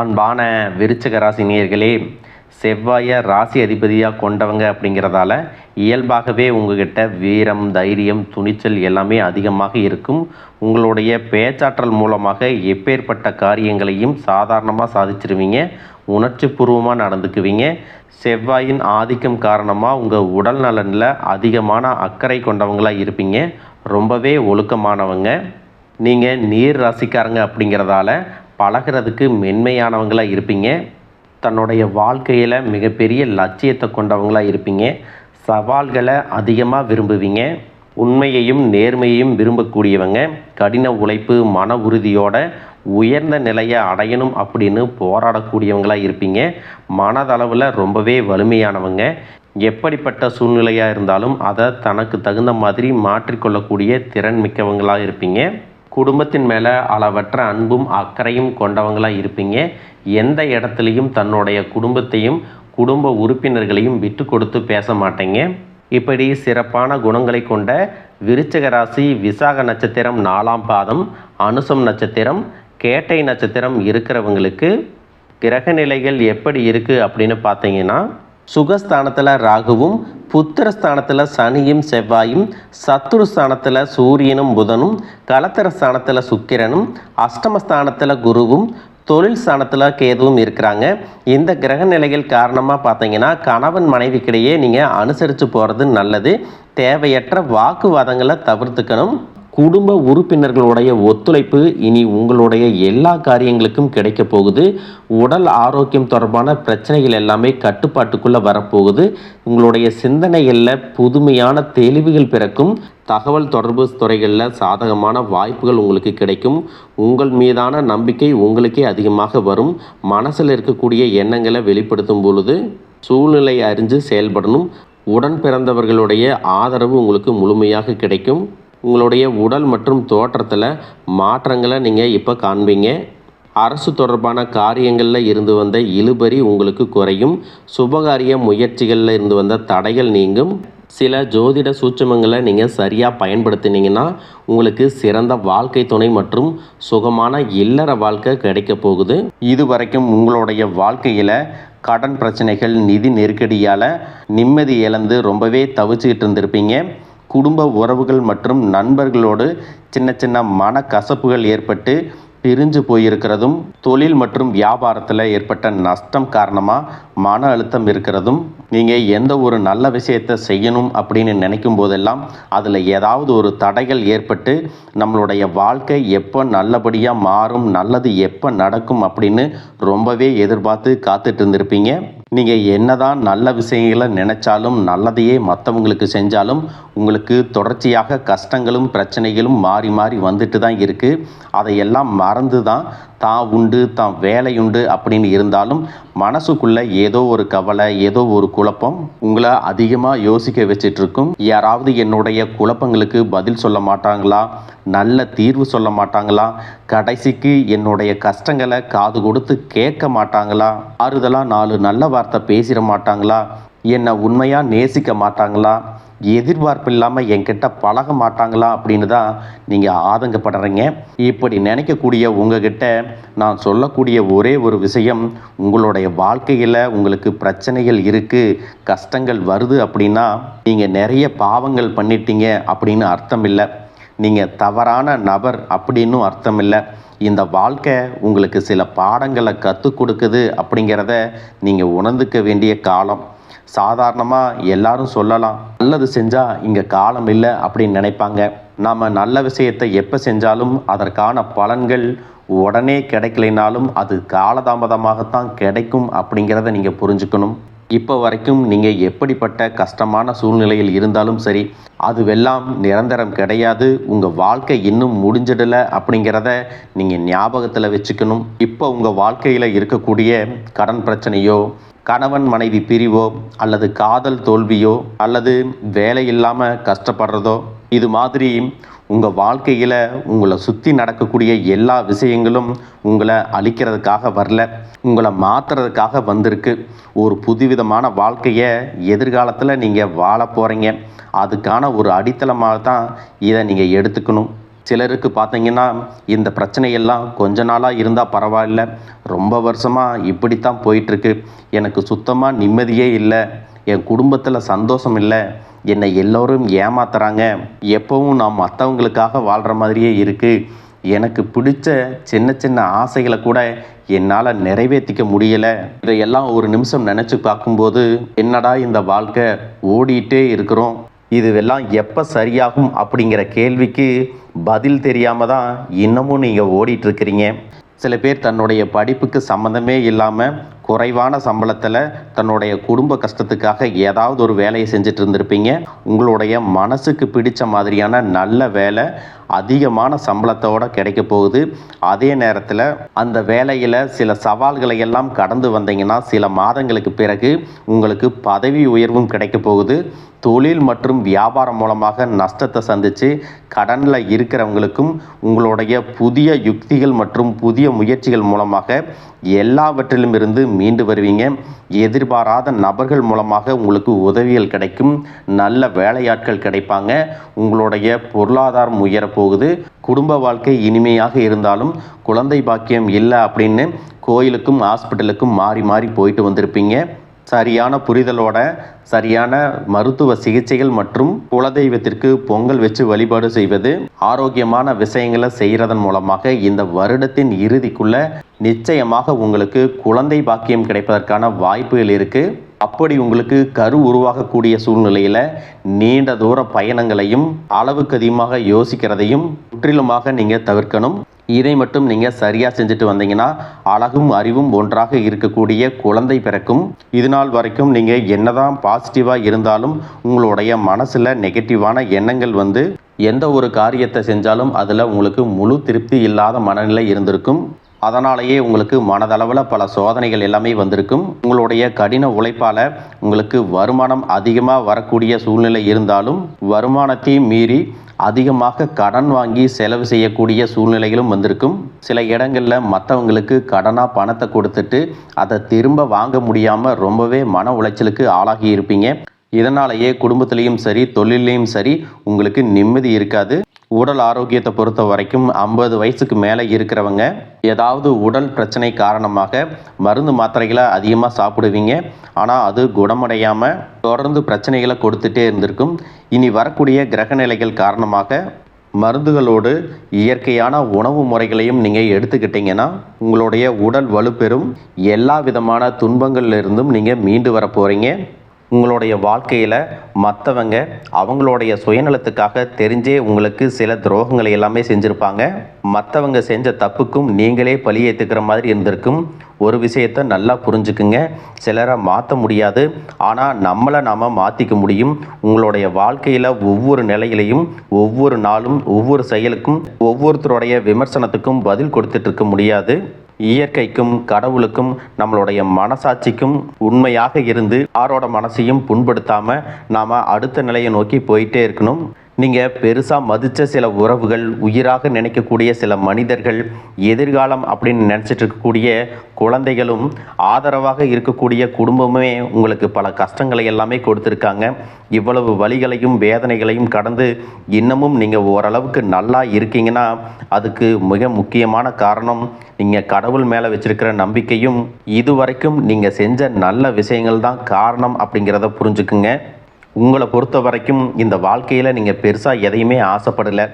அன்பான விருச்சிக ராசி நேயர்களே, செவ்வாயை ராசி அதிபதியாக கொண்டவங்க அப்படிங்கிறதால இயல்பாகவே உங்ககிட்ட வீரம், தைரியம், துணிச்சல் எல்லாமே அதிகமாக இருக்கும். உங்களுடைய பேச்சாற்றல் மூலமாக எப்பேற்பட்ட காரியங்களையும் சாதாரணமாக சாதிச்சிருவீங்க. உணர்ச்சி பூர்வமாக நடந்துக்குவீங்க. செவ்வாயின் ஆதிக்கம் காரணமாக உங்கள் உடல் நலனில் அதிகமான அக்கறை கொண்டவங்களாக இருப்பீங்க. ரொம்பவே ஒழுக்கமானவங்க. நீங்கள் நீர் ராசிக்காரங்க அப்படிங்கிறதால பழகிறதுக்கு மென்மையானவங்களாக இருப்பீங்க. தன்னுடைய வாழ்க்கையில் மிகப்பெரிய லட்சியத்தை கொண்டவங்களாக இருப்பீங்க. சவால்களை அதிகமாக விரும்புவீங்க. உண்மையையும் நேர்மையையும் விரும்பக்கூடியவங்க. கடின உழைப்பு, மன உறுதியோட உயர்ந்த நிலையை அடையணும் அப்படின்னு போராடக்கூடியவங்களாக இருப்பீங்க. மனதளவில் ரொம்பவே வலிமையானவங்க. எப்படிப்பட்ட சூழ்நிலையாக இருந்தாலும் அதை தனக்கு தகுந்த மாதிரி மாற்றிக்கொள்ளக்கூடிய திறன் மிக்கவங்களாக இருப்பீங்க. குடும்பத்தின் மேலே அளவற்ற அன்பும் அக்கறையும் கொண்டவங்களாக இருப்பீங்க. எந்த இடத்துலையும் தன்னுடைய குடும்பத்தையும் குடும்ப உறுப்பினர்களையும் விட்டு கொடுத்து பேச மாட்டீங்க. இப்படி சிறப்பான குணங்களை கொண்ட விருச்சிக ராசி விசாக நட்சத்திரம் 4ஆம் பாதம், அனுசம் நட்சத்திரம், கேட்டை நட்சத்திரம் இருக்கிறவங்களுக்கு கிரக நிலைகள் எப்படி இருக்குது அப்படின்னு பார்த்தீங்கன்னா, சுகஸ்தானத்தில் ராகுவும், புத்திரஸ்தானத்தில் சனியும் செவ்வாயும், சத்துருஸ்தானத்தில் சூரியனும் புதனும், கலத்திரஸ்தானத்தில் சுக்கிரனும், அஷ்டமஸ்தானத்தில் குருவும், தொழில் ஸ்தானத்தில் கேதுவும் இருக்கிறாங்க. இந்த கிரக நிலைகள் காரணமாக பார்த்தீங்கன்னா கணவன் மனைவிக்கிடையே நீங்கள் அனுசரித்து போகிறது நல்லது. தேவையற்ற வாக்குவாதங்களை தவிர்த்துக்கணும். குடும்ப உறுப்பினர்களுடைய ஒத்துழைப்பு இனி உங்களுடைய எல்லா காரியங்களுக்கும் கிடைக்க போகுது. உடல் ஆரோக்கியம் தொடர்பான பிரச்சனைகள் எல்லாமே கட்டுப்பாட்டுக்குள்ளே வரப்போகுது. உங்களுடைய சிந்தனைகளில் புதுமையான தெளிவுகள் பிறக்கும். தகவல் தொடர்பு துறைகளில் சாதகமான வாய்ப்புகள் உங்களுக்கு கிடைக்கும். உங்கள் மீதான நம்பிக்கை உங்களுக்கே அதிகமாக வரும். மனசில் இருக்கக்கூடிய எண்ணங்களை வெளிப்படுத்தும் பொழுது சூழ்நிலை அறிஞ்சு செயல்படணும். உடன் பிறந்தவர்களுடைய ஆதரவு உங்களுக்கு முழுமையாக கிடைக்கும். உங்களுடைய உடல் மற்றும் தோற்றத்தில் மாற்றங்களை நீங்கள் இப்போ காண்பீங்க. அரசு தொடர்பான காரியங்களில் இருந்து வந்த இழுபறி உங்களுக்கு குறையும். சுபகாரிய முயற்சிகளில் இருந்து வந்த தடைகள் நீங்கும். சில ஜோதிட சூட்சமங்களை நீங்கள் சரியாக பயன்படுத்தினீங்கன்னா உங்களுக்கு சிறந்த வாழ்க்கை துணை மற்றும் சுகமான இல்லற வாழ்க்கை கிடைக்க போகுது. இதுவரைக்கும் உங்களுடைய வாழ்க்கையில் கடன் பிரச்சனைகள், நிதி நெருக்கடியால் நிம்மதி இழந்து ரொம்பவே தவிச்சுக்கிட்டு இருந்திருப்பீங்க. குடும்ப உறவுகள் மற்றும் நண்பர்களோடு சின்ன சின்ன மனக்கசப்புகள் ஏற்பட்டு பிரிஞ்சு போயிருக்கிறதும், தொழில் மற்றும் வியாபாரத்தில் ஏற்பட்ட நஷ்டம் காரணமாக மன அழுத்தம் இருக்கிறதும், நீங்கள் எந்த ஒரு நல்ல விஷயத்தை செய்யணும் அப்படின்னு நினைக்கும் போதெல்லாம் அதில் ஏதாவது ஒரு தடைகள் ஏற்பட்டு நம்மளுடைய வாழ்க்கை எப்போ நல்லபடியாக மாறும், நல்லது எப்போ நடக்கும் அப்படின்னு ரொம்பவே எதிர்பார்த்து காத்துட்டு இருந்திருப்பீங்க. நீங்கள் என்னதான் நல்ல விஷயங்களை நினைச்சாலும், நல்லதையே மற்றவங்களுக்கு செஞ்சாலும் உங்களுக்கு தொடர்ச்சியாக கஷ்டங்களும் பிரச்சனைகளும் மாறி மாறி வந்துட்டு தான் இருக்குது. அதையெல்லாம் மறந்து தான் உண்டு, தான் வேலையுண்டு அப்படின்னு இருந்தாலும் மனசுக்குள்ளே ஏதோ ஒரு கவலை, ஏதோ ஒரு குழப்பம் உங்களை அதிகமாக யோசிக்க வச்சிட்ருக்கும். யாராவது என்னுடைய குழப்பங்களுக்கு பதில் சொல்ல மாட்டாங்களா, நல்ல தீர்வு சொல்ல மாட்டாங்களா, கடைசிக்கு என்னுடைய கஷ்டங்களை காது கொடுத்து கேட்க மாட்டாங்களா, ஆறுதலாக 4 நல்ல வார்த்தை பேசிட மாட்டாங்களா, என்னை உண்மையாக நேசிக்க மாட்டாங்களா, எதிர்பார்ப்பு இல்லாமல் என்கிட்ட பழக மாட்டாங்களா அப்படின்னு தான் நீங்கள் ஆதங்கப்படுறீங்க. இப்படி நினைக்கக்கூடிய உங்ககிட்ட நான் சொல்லக்கூடிய ஒரே ஒரு விஷயம், உங்களுடைய வாழ்க்கையில் உங்களுக்கு பிரச்சனைகள் இருக்குது, கஷ்டங்கள் வருது அப்படின்னா நீங்கள் நிறைய பாவங்கள் பண்ணிட்டீங்க அப்படின்னு அர்த்தம் இல்லை. நீங்கள் தவறான நபர் அப்படின்னும் அர்த்தம் இல்லை. இந்த வாழ்க்கை உங்களுக்கு சில பாடங்களை கற்றுக் கொடுக்குது அப்படிங்கிறத நீங்கள் உணர்ந்துக்க வேண்டிய காலம். சாதாரணமாக எல்லாரும் சொல்லலாம், நல்லது செஞ்சால் இங்கே காலம் இல்லை அப்படின்னு நினைப்பாங்க. நாம் நல்ல விஷயத்தை எப்போ செஞ்சாலும் அதற்கான பலன்கள் உடனே கிடைக்கலைனாலும் அது காலதாமதமாகத்தான் கிடைக்கும் அப்படிங்கிறத நீங்கள் புரிஞ்சுக்கணும். இப்போ வரைக்கும் நீங்கள் எப்படிப்பட்ட கஷ்டமான சூழ்நிலையில் இருந்தாலும் சரி, அதுவெல்லாம் நிரந்தரம் கிடையாது. உங்கள் வாழ்க்கை இன்னும் முடிஞ்சிடலை அப்படிங்கிறத நீங்கள் ஞாபகத்தில் வச்சுக்கணும். இப்போ உங்கள் வாழ்க்கையில் இருக்கக்கூடிய கடன் பிரச்சனையோ, கணவன் மனைவி பிரிவோ, அல்லது காதல் தோல்வியோ, அல்லது வேலை இல்லாமல் கஷ்டப்படுறதோ, இது மாதிரி உங்கள் வாழ்க்கையில் உங்களை சுற்றி நடக்கக்கூடிய எல்லா விஷயங்களும் உங்களை அழிக்கிறதுக்காக வரல, உங்களை மாற்றுறதுக்காக வந்திருக்கு. ஒரு புதுவிதமான வாழ்க்கையை எதிர்காலத்தில் நீங்கள் வாழ போகிறீங்க. அதுக்கான ஒரு அடித்தளமாக தான் இதை நீங்கள் எடுத்துக்கணும். சிலருக்கு பார்த்தீங்கன்னா இந்த பிரச்சனையெல்லாம் கொஞ்ச நாளாக இருந்தால் பரவாயில்ல, ரொம்ப வருஷமாக இப்படித்தான் போயிட்டுருக்கு, எனக்கு சுத்தமாக நிம்மதியே இல்லை, என் குடும்பத்தில் சந்தோஷம் இல்லை, என்னை எல்லோரும் ஏமாத்துறாங்க, எப்பவும் நான் மற்றவங்களுக்காக வாழ்கிற மாதிரியே இருக்குது, எனக்கு பிடிச்ச சின்ன சின்ன ஆசைகளை கூட என்னால் நிறைவேற்றிக்க முடியலை, இதையெல்லாம் ஒரு நிமிஷம் நினச்சி பார்க்கும்போது என்னடா இந்த வாழ்க்கை, ஓடிட்டே இருக்கிறோம், இதுவெல்லாம் எப்போ சரியாகும் அப்படிங்கிற கேள்விக்கு பதில் தெரியாமல் தான் இன்னமும் நீங்கள் ஓடிட்டுருக்கிறீங்க. சில பேர் தன்னுடைய படிப்புக்கு சம்மந்தமே இல்லாமல் குறைவான சம்பளத்தில் தன்னுடைய குடும்ப கஷ்டத்துக்காக ஏதாவது ஒரு வேலையை செஞ்சுட்டு இருந்திருப்பீங்க. உங்களுடைய மனசுக்கு பிடிச்ச மாதிரியான நல்ல வேலை அதிகமான சம்பளத்தோடு கிடைக்க போகுது. அதே நேரத்தில் அந்த வேலையில் சில சவால்களை எல்லாம் கடந்து வந்தீங்கன்னா சில மாதங்களுக்கு பிறகு உங்களுக்கு பதவி உயர்வும் கிடைக்க போகுது. தொழில் மற்றும் வியாபாரம் மூலமாக நஷ்டத்தை சந்தித்து கடனில் இருக்கிறவங்களுக்கும் உங்களுடைய புதிய யுக்திகள் மற்றும் புதிய முயற்சிகள் மூலமாக எல்லாவற்றிலும் இருந்து மீண்டு வருவீங்க. எதிர்பாராத நபர்கள் மூலமாக உங்களுக்கு உதவிகள் கிடைக்கும், நல்ல வேலையாட்கள் கிடைப்பாங்க, உங்களுடைய பொருளாதாரம் உயரப்போகுது. குடும்ப வாழ்க்கை இனிமையாக இருந்தாலும் குழந்தை பாக்கியம் இல்லை அப்படின்னு கோயிலுக்கும் ஹாஸ்பிட்டலுக்கும் மாறி மாறி போயிட்டு வந்திருப்பீங்க. சரியான புரிதலோட சரியான மருத்துவ சிகிச்சைகள் மற்றும் குலதெய்வத்திற்கு பொங்கல் வச்சு வழிபாடு செய்வது, ஆரோக்கியமான விஷயங்களை செய்கிறதன் மூலமாக இந்த வருடத்தின் இறுதிக்குள்ள நிச்சயமாக உங்களுக்கு குழந்தை பாக்கியம் கிடைப்பதற்கான வாய்ப்புகள் இருக்குது. அப்படி உங்களுக்கு கரு உருவாகக்கூடிய சூழ்நிலையில் நீண்ட தூர பயணங்களையும் அளவுக்கு அதிகமாக யோசிக்கிறதையும் முற்றிலுமாக நீங்கள் தவிர்க்கணும். இதை மட்டும் நீங்கள் சரியாக செஞ்சுட்டு வந்தீங்கன்னா அழகும் அறிவும் ஒன்றாக இருக்கக்கூடிய குழந்தை பிறக்கும். இது நாள் வரைக்கும் நீங்கள் என்னதான் பாசிட்டிவாக இருந்தாலும் உங்களுடைய மனசில் நெகட்டிவான எண்ணங்கள் வந்து எந்த ஒரு காரியத்தை செஞ்சாலும் அதில் உங்களுக்கு முழு திருப்தி இல்லாத மனநிலை இருந்திருக்கும். அதனாலேயே உங்களுக்கு மனதளவில் பல சோதனைகள் எல்லாமே வந்திருக்கும். உங்களுடைய கடின உழைப்பால் உங்களுக்கு வருமானம் அதிகமாக வரக்கூடிய சூழ்நிலை இருந்தாலும் வருமானத்தையும் மீறி அதிகமாக கடன் வாங்கி செலவு செய்யக்கூடிய சூழ்நிலைகளும் வந்திருக்கும். சில இடங்களில் மற்றவங்களுக்கு கடனாக பணத்தை கொடுத்துட்டு அதை திரும்ப வாங்க முடியாமல் ரொம்பவே மன உளைச்சலுக்கு ஆளாகி இருப்பீங்க. இதனாலேயே குடும்பத்திலையும் சரி தொழிலையும் சரி உங்களுக்கு நிம்மதி இருக்காது. உடல் ஆரோக்கியத்தை பொறுத்த வரைக்கும் 50 வயசுக்கு மேலே இருக்கிறவங்க ஏதாவது உடல் பிரச்சனை காரணமாக மருந்து மாத்திரைகளை அதிகமாக சாப்பிடுவீங்க. ஆனால் அது குணமடையாமல் தொடர்ந்து பிரச்சனைகளை கொடுத்துட்டே இருந்திருக்கும். இனி வரக்கூடிய கிரகநிலைகள் காரணமாக மருந்துகளோடு இயற்கையான உணவு முறைகளையும் நீங்கள் எடுத்துக்கிட்டிங்கன்னா உங்களுடைய உடல் வலுப்பெறும். எல்லா விதமான துன்பங்கள்லேருந்தும் நீங்கள் மீண்டு வர போகிறீங்க. உங்களுடைய வாழ்க்கையில் மற்றவங்க அவங்களுடைய சுயநலத்துக்காக தெரிஞ்சே உங்களுக்கு சில துரோகங்களை எல்லாமே செஞ்சுருப்பாங்க. மற்றவங்க செஞ்ச தப்புக்கும் நீங்களே பழி ஏற்றுக்கிற மாதிரி இருந்திருக்கும். ஒரு விஷயத்தை நல்லா புரிஞ்சுக்குங்க, சிலரை மாற்ற முடியாது, ஆனால் நம்மளை நாம் மாற்றிக்க முடியும். உங்களுடைய வாழ்க்கையில் ஒவ்வொரு நிலையிலையும் ஒவ்வொரு நாளும் ஒவ்வொரு செயலுக்கும் ஒவ்வொருத்தருடைய விமர்சனத்துக்கும் பதில் கொடுத்துட்டு இருக்க முடியாது. இயற்கைக்கும் கடவுளுக்கும் நம்மளுடைய மனசாட்சிக்கும் உண்மையாக இருந்து யாரோட மனசையும் புண்படுத்தாமல் நாம் அடுத்த நிலையை நோக்கி போயிட்டே இருக்கணும். நீங்கள் பெருசாக மதித்த சில உறவுகள், உயிராக நினைக்கக்கூடிய சில மனிதர்கள், எதிர்காலம் அப்படின்னு நினச்சிட்டு இருக்கக்கூடிய குழந்தைகளும், ஆதரவாக இருக்கக்கூடிய குடும்பமே உங்களுக்கு பல கஷ்டங்களை எல்லாமே கொடுத்துருக்காங்க. இவ்வளவு வலிகளையும் வேதனைகளையும் கடந்து இன்னமும் நீங்கள் ஓரளவுக்கு நல்லா இருக்கீங்கன்னா அதுக்கு மிக முக்கியமான காரணம் நீங்கள் கடவுள் மேலே வச்சிருக்கிற நம்பிக்கையும் இதுவரைக்கும் நீங்கள் செஞ்ச நல்ல விஷயங்கள் தான் காரணம் அப்படிங்கிறத புரிஞ்சுக்குங்க. உங்களை பொறுத்த வரைக்கும் இந்த வாழ்க்கையில் நீங்கள் பெருசாக எதையுமே ஆசைப்படலை.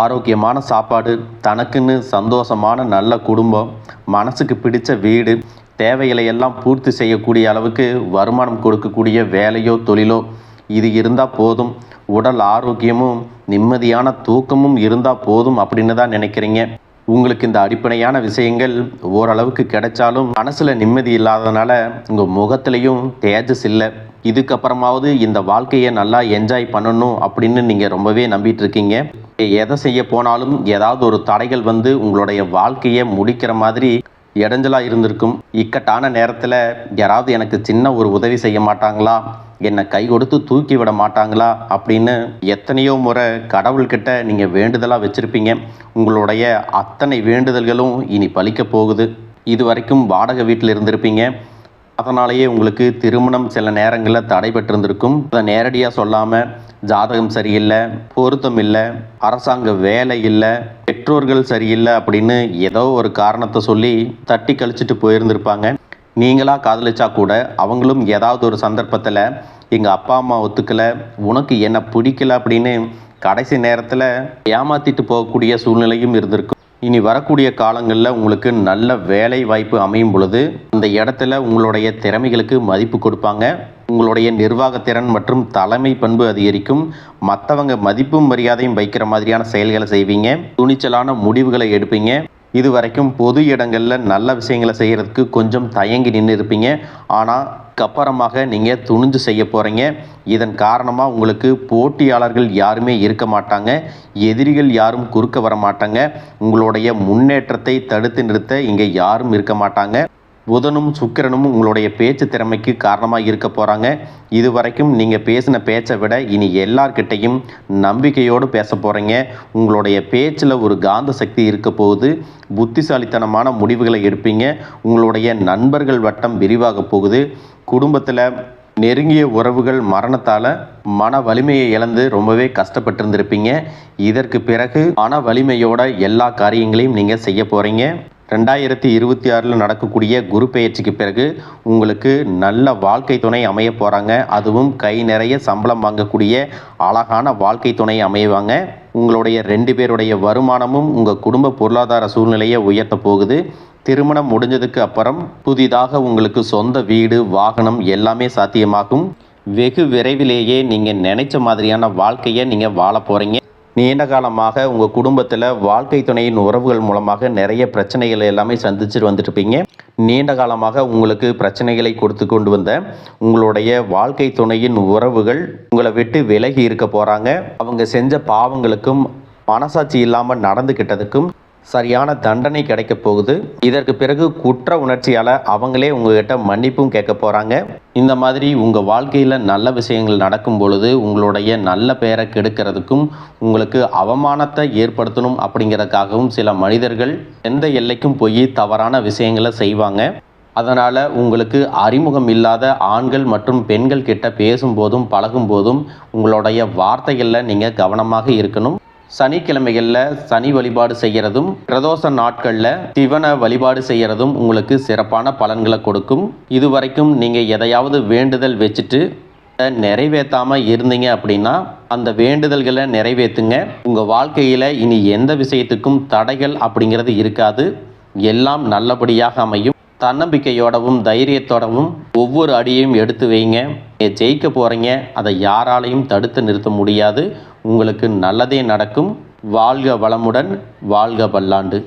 ஆரோக்கியமான சாப்பாடு, தனக்குன்னு சந்தோஷமான நல்ல குடும்பம், மனசுக்கு பிடிச்ச வீடு, தேவைகளை எல்லாம் பூர்த்தி செய்யக்கூடிய அளவுக்கு வருமானம் கொடுக்கக்கூடிய வேலையோ தொழிலோ இது இருந்தால் போதும். உடல் ஆரோக்கியமும் நிம்மதியான தூக்கமும் இருந்தால் போதும் அப்படின்னு தான் நினைக்கிறீங்க. உங்களுக்கு இந்த அடிப்படையான விஷயங்கள் ஓரளவுக்கு கிடைச்சாலும் மனசில் நிம்மதி இல்லாததுனால உங்கள் முகத்துலேயும் தேஜஸ் இல்லை. இதுக்கப்புறமாவது இந்த வாழ்க்கையை நல்லா என்ஜாய் பண்ணணும் அப்படின்னு நீங்கள் ரொம்பவே நம்பிட்டு இருக்கீங்க. எதை செய்ய போனாலும் ஏதாவது ஒரு தடைகள் வந்து உங்களுடைய வாழ்க்கையை முடிக்கிற மாதிரி இடைஞ்சலாக இருந்திருக்கும். இக்கட்டான நேரத்தில் யாராவது எனக்கு சின்ன ஒரு உதவி செய்ய மாட்டாங்களா, என்னை கை கொடுத்து தூக்கி விட மாட்டாங்களா அப்படின்னு எத்தனையோ முறை கடவுள்கிட்ட நீங்கள் வேண்டுதலாக வச்சுருப்பீங்க. உங்களுடைய அத்தனை வேண்டுதல்களும் இனி பலிக்க போகுது. இது வரைக்கும் வாடகை வீட்டில் இருந்திருப்பீங்க. அதனாலேயே உங்களுக்கு திருமணம் சில நேரங்களில் தடைபட்டிருந்திருக்கும். அதை நேரடியாக சொல்லாமல் ஜாதகம் சரியில்லை, பொருத்தம் இல்லை, அரசாங்க வேலை இல்லை, பெற்றோர்கள் சரியில்லை அப்படின்னு ஏதோ ஒரு காரணத்தை சொல்லி தட்டி கழிச்சிட்டு போயிருந்திருப்பாங்க. நீங்களாக காதலிச்சா கூட அவங்களும் ஏதாவது ஒரு சந்தர்ப்பத்தில் எங்கள் அப்பா அம்மா ஒத்துக்கலை, உனக்கு என்ன பிடிக்கல அப்படின்னு கடைசி நேரத்தில் ஏமாற்றிட்டு போகக்கூடிய சூழ்நிலையும் இருந்திருக்கும். இனி வரக்கூடிய காலங்களில் உங்களுக்கு நல்ல வேலை வாய்ப்பு அமையும் பொழுது அந்த இடத்துல உங்களுடைய திறமைகளுக்கு மதிப்பு கொடுப்பாங்க. உங்களுடைய நிர்வாகத்திறன் மற்றும் தலைமை பண்பு அதிகரிக்கும். மற்றவங்க மதிப்பும் மரியாதையும் வைக்கிற மாதிரியான செயல்களை செய்வீங்க. துணிச்சலான முடிவுகளை எடுப்பீங்க. இது வரைக்கும் பொது இடங்களில் நல்ல விஷயங்களை செய்கிறதுக்கு கொஞ்சம் தயங்கி நின்று இருப்பீங்க. ஆனால் அப்புறமாக நீங்கள் துணிஞ்சு செய்ய போகிறீங்க. இதன் காரணமாக உங்களுக்கு போட்டியாளர்கள் யாருமே இருக்க மாட்டாங்க, எதிரிகள் யாரும் குறுக்க வர மாட்டாங்க. உங்களுடைய முன்னேற்றத்தை தடுத்து நிறுத்த இங்கே யாரும் இருக்க மாட்டாங்க. புதனும் சுக்கிரனும் உங்களுடைய பேச்சு திறமைக்கு காரணமாக இருக்க போகிறாங்க. இது வரைக்கும் நீங்கள் பேசின பேச்சை விட இனி எல்லார்கிட்டையும் நம்பிக்கையோடு பேச போகிறீங்க. உங்களுடைய பேச்சில் ஒரு காந்த சக்தி இருக்க போகுது. புத்திசாலித்தனமான முடிவுகளை எடுப்பீங்க. உங்களுடைய நண்பர்கள் வட்டம் விரிவாக போகுது. குடும்பத்தில் நெருங்கிய உறவுகள் மரணத்தால் மன வலிமையை இழந்து ரொம்பவே கஷ்டப்பட்டிருந்திருப்பீங்க. இதற்கு பிறகு மன வலிமையோட எல்லா காரியங்களையும் நீங்கள் செய்ய போகிறீங்க. 2026 நடக்கக்கூடிய குரு பெயர்ச்சிக்கு பிறகு உங்களுக்கு நல்ல வாழ்க்கை துணை அமைய போகிறாங்க. அதுவும் கை நிறைய சம்பளம் வாங்கக்கூடிய அழகான வாழ்க்கை துணை அமைவாங்க. உங்களுடைய 2 பேருடைய வருமானமும் உங்கள் குடும்ப பொருளாதார சூழ்நிலையை உயர்த்த போகுது. திருமணம் முடிஞ்சதுக்கு அப்புறம் புதிதாக உங்களுக்கு சொந்த வீடு, வாகனம் எல்லாமே சாத்தியமாகும். வெகு விரைவிலேயே நீங்கள் நினைச்ச மாதிரியான வாழ்க்கையை நீங்கள் வாழ போகிறீங்க. நீண்ட காலமாக உங்கள் குடும்பத்தில் வாழ்க்கை துணையின் உறவுகள் மூலமாக நிறைய பிரச்சனைகளை எல்லாமே சந்திச்சுட்டு வந்துட்டுருப்பீங்க. நீண்ட காலமாக உங்களுக்கு பிரச்சனைகளை கொடுத்து கொண்டு வந்த உங்களுடைய வாழ்க்கை துணையின் உறவுகள் உங்களை விட்டு விலகி இருக்க போகிறாங்க. அவங்க செஞ்ச பாவங்களுக்கும் மனசாட்சி இல்லாமல் நடந்துக்கிட்டதுக்கும் சரியான தண்டனை கிடைக்க போகுது. இதற்கு பிறகு குற்ற உணர்ச்சியால் அவங்களே உங்ககிட்ட மன்னிப்பும் கேட்க போகிறாங்க. இந்த மாதிரி உங்கள் வாழ்க்கையில் நல்ல விஷயங்கள் நடக்கும் பொழுது உங்களுடைய நல்ல பெயரை கெடுக்கிறதுக்கும் உங்களுக்கு அவமானத்தை ஏற்படுத்தணும் அப்படிங்கிறதுக்காகவும் சில மனிதர்கள் எந்த எல்லைக்கும் போய் தவறான விஷயங்களை செய்வாங்க. அதனால் உங்களுக்கு அறிமுகம் இல்லாத ஆண்கள் மற்றும் பெண்கள் கிட்ட பேசும்போதும் பழகும்போதும் உங்களுடைய வார்த்தைகளில் நீங்கள் கவனமாக இருக்கணும். சனிக்கிழமைகளில் சனி வழிபாடு செய்கிறதும் பிரதோஷ நாட்களில் சிவனை வழிபாடு செய்கிறதும் உங்களுக்கு சிறப்பான பலன்களை கொடுக்கும். இதுவரைக்கும் நீங்கள் எதையாவது வேண்டுதல் வச்சுட்டு நிறைவேற்றாமல் இருந்தீங்க அப்படின்னா அந்த வேண்டுதல்களை நிறைவேற்றுங்க. உங்கள் வாழ்க்கையில் இனி எந்த விஷயத்துக்கும் தடைகள் அப்படிங்கிறது இருக்காது. எல்லாம் நல்லபடியாக அமையும். தன்னம்பிக்கையோடவும் தைரியத்தோடவும் ஒவ்வொரு அடியையும் எடுத்து வைங்க. ஜெயிக்க போகிறீங்க. அதை யாராலையும் தடுத்து நிறுத்த முடியாது. உங்களுக்கு நல்லதே நடக்கும். வாழ்க வளமுடன், வாழ்க பல்லாண்டு.